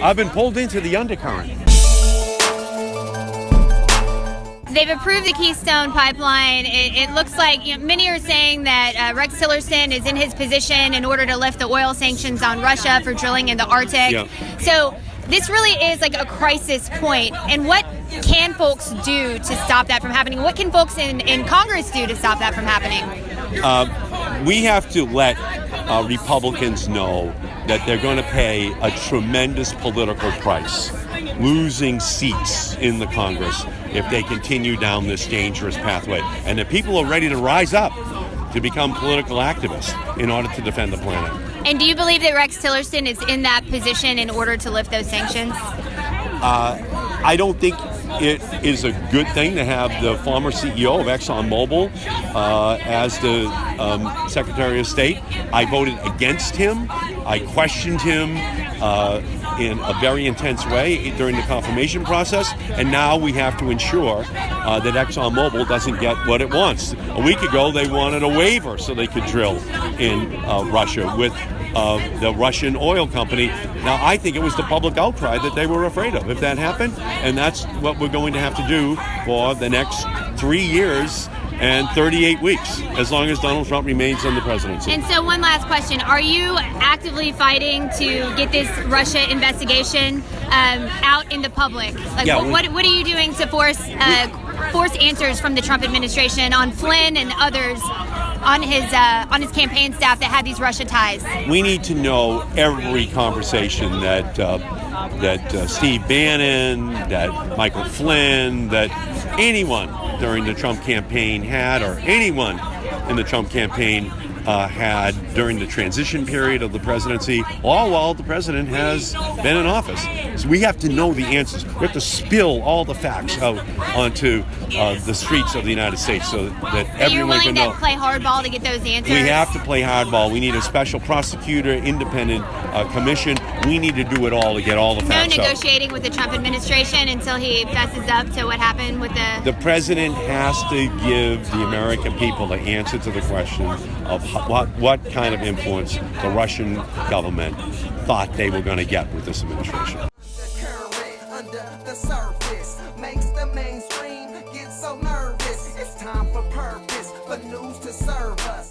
I've been pulled into the undercurrent. They've approved the Keystone Pipeline. It looks like many are saying that Rex Tillerson is in his position in order to lift the oil sanctions on Russia for drilling in the Arctic. Yeah. So this really is like a crisis point. And what can folks do to stop that from happening? What can folks in Congress do to stop that from happening? We have to let Republicans know that they're going to pay a tremendous political price, losing seats in the Congress if they continue down this dangerous pathway. And that people are ready to rise up to become political activists in order to defend the planet. And do you believe that Rex Tillerson is in that position in order to lift those sanctions? I don't think it is a good thing to have the former CEO of ExxonMobil as the Secretary of State. I voted against him. I questioned him in a very intense way during the confirmation process, and now we have to ensure that ExxonMobil doesn't get what it wants. A week ago, they wanted a waiver so they could drill in Russia with the Russian oil company. Now, I think it was the public outcry that they were afraid of if that happened, and that's what we're going to have to do for the next 3 years and 38 weeks, as long as Donald Trump remains in the presidency. And so one last question. Are you actively fighting to get this Russia investigation out in the public? Like, yeah, what are you doing to force answers from the Trump administration on Flynn and others on his campaign staff that had these Russia ties? We need to know every conversation that Steve Bannon, that Michael Flynn, that anyone during the Trump campaign had, or anyone in the Trump campaign had during the transition period of the presidency, all while the president has been in office. So we have to know the answers. We have to spill all the facts out onto the streets of the United States so that everyone can know. You're willing to play hardball to get those answers? We have to play hardball. We need a special prosecutor, independent commission. We need to do it all to get all the facts out. No negotiating with the Trump administration until he fesses up to what happened with the... The president has to give the American people the answer to the question of what kind of influence the Russian government thought they were going to get with this administration. Under the surface makes the mainstream get so nervous. It's time for purpose, for news to serve us.